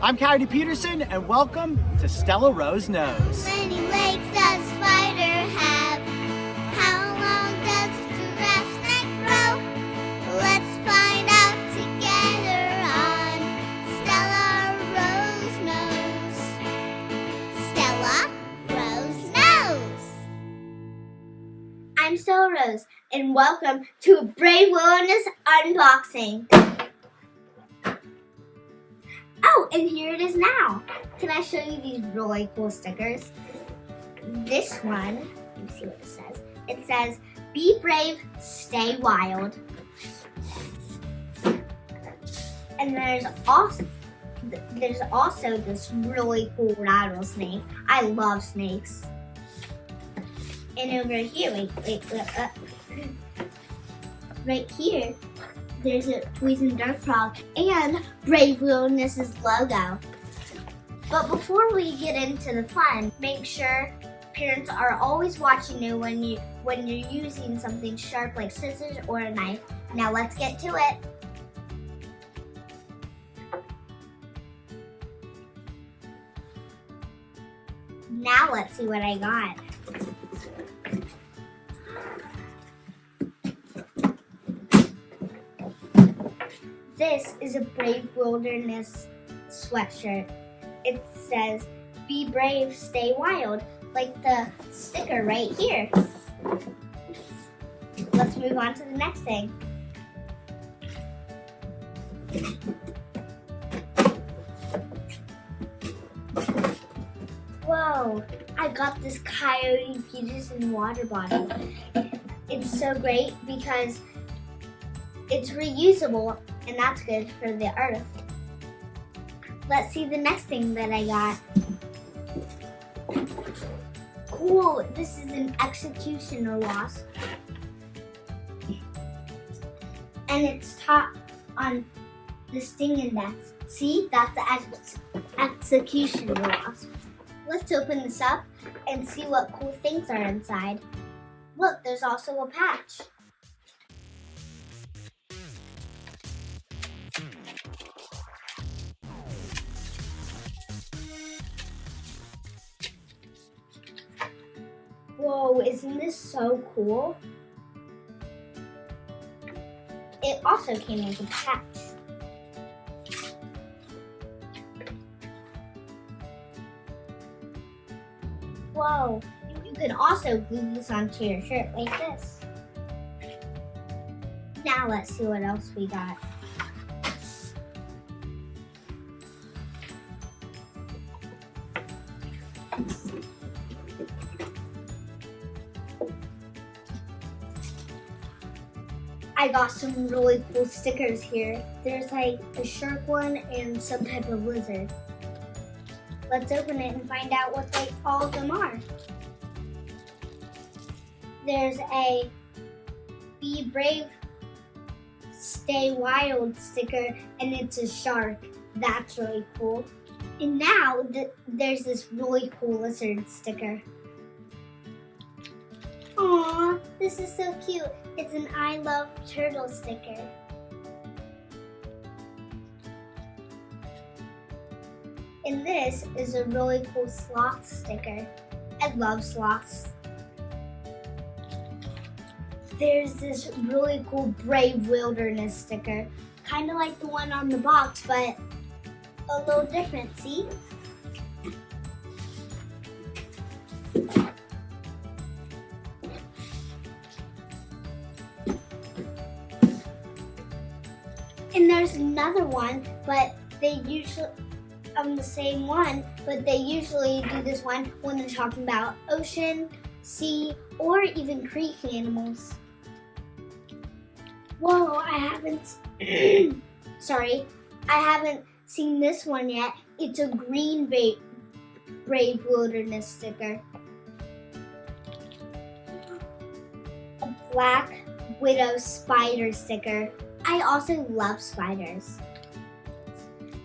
I'm COYOTE Peterson, and welcome to Stella Rose Knows. How many legs does a spider have? How long does a giraffe's neck grow? Let's find out together on Stella Rose Knows. Stella Rose Knows. I'm Stella Rose, and welcome to a Brave Wilderness unboxing. Oh, and here it is now. Can I show you these really cool stickers? This one, let me see what it says. It says, "Be brave, stay wild." And there's also this really cool rattlesnake. I love snakes. And over here, wait, right here, there's a poison dart frog and Brave Wilderness's logo. But before we get into the fun, make sure parents are always watching you when you're using something sharp like scissors or a knife. Now let's get to it. Now let's see what I got. This is a Brave Wilderness sweatshirt. It says, "Be brave, stay wild," like the sticker right here. Let's move on to the next thing. Whoa, I got this COYOTE Peterson water bottle. It's so great because it's reusable, and that's good for the earth. Let's see the next thing that I got. Cool, this is an executioner wasp. And it's taught on the sting index. See, that's the executioner wasp. Let's open this up and see what cool things are inside. Look, there's also a patch. Whoa, isn't this so cool? It also came with a patch. Whoa, you can also glue this onto your shirt like this. Now let's see what else we got. I got some really cool stickers here. There's like a shark one and some type of lizard. Let's open it and find out what all of them are. There's a "Be brave, stay wild" sticker, and it's a shark. That's really cool. And now there's this really cool lizard sticker. Aww, this is so cute. It's an "I love turtle" sticker. And this is a really cool sloth sticker. I love sloths. There's this really cool Brave Wilderness sticker. Kind of like the one on the box, but a little different, see? And there's another one, but they usually, the same one, but they usually do this one when they're talking about ocean, sea, or even creek animals. Whoa, I haven't seen this one yet. It's a green Brave Wilderness sticker. A black widow spider sticker. I also love spiders.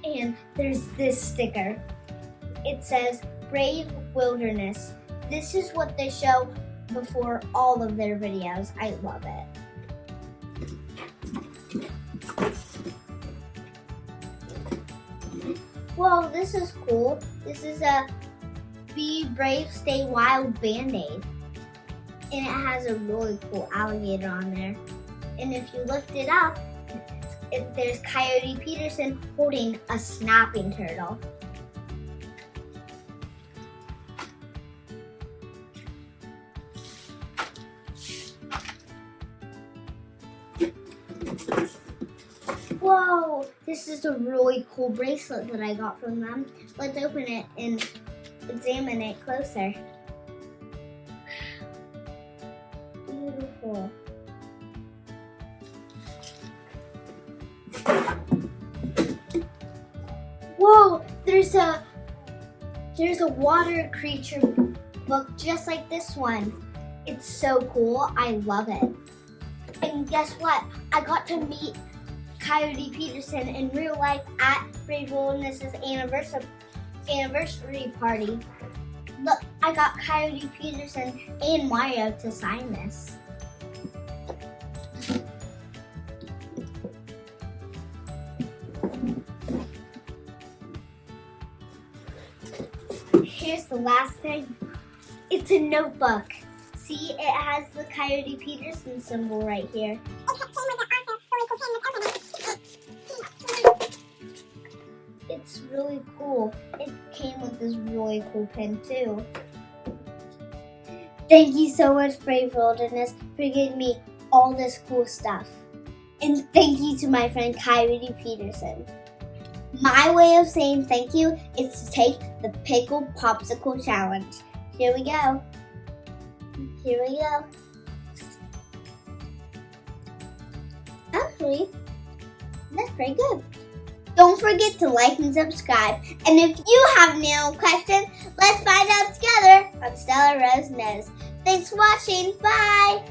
And there's this sticker. It says, "Brave Wilderness." This is what they show before all of their videos. I love it. Whoa, this is cool. This is a Be Brave, Stay Wild Band-Aid. And it has a really cool alligator on there. And if you lift it up, there's Coyote Peterson holding a snapping turtle. Whoa, this is a really cool bracelet that I got from them. Let's open it and examine it closer. Beautiful. Whoa, there's a water creature book just like this one. It's so cool. I love it. And guess what? I got to meet Coyote Peterson in real life at Brave Wilderness's anniversary party. Look, I got Coyote Peterson and Mario to sign this. Here's the last thing. It's a notebook. See, it has the Coyote Peterson symbol right here. It's really cool. It came with this really cool pen too. Thank you so much, Brave Wilderness, for giving me all this cool stuff. And thank you to my friend Coyote Peterson. My way of saying thank you is to take the Pickle Popsicle Challenge. Here we go. Here we go. Actually, that's pretty good. Don't forget to like and subscribe. And if you have no questions, let's find out together on Stella Rose Knows. Thanks for watching. Bye.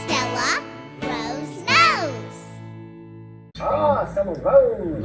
Stella Rose Knows. Stella Rose.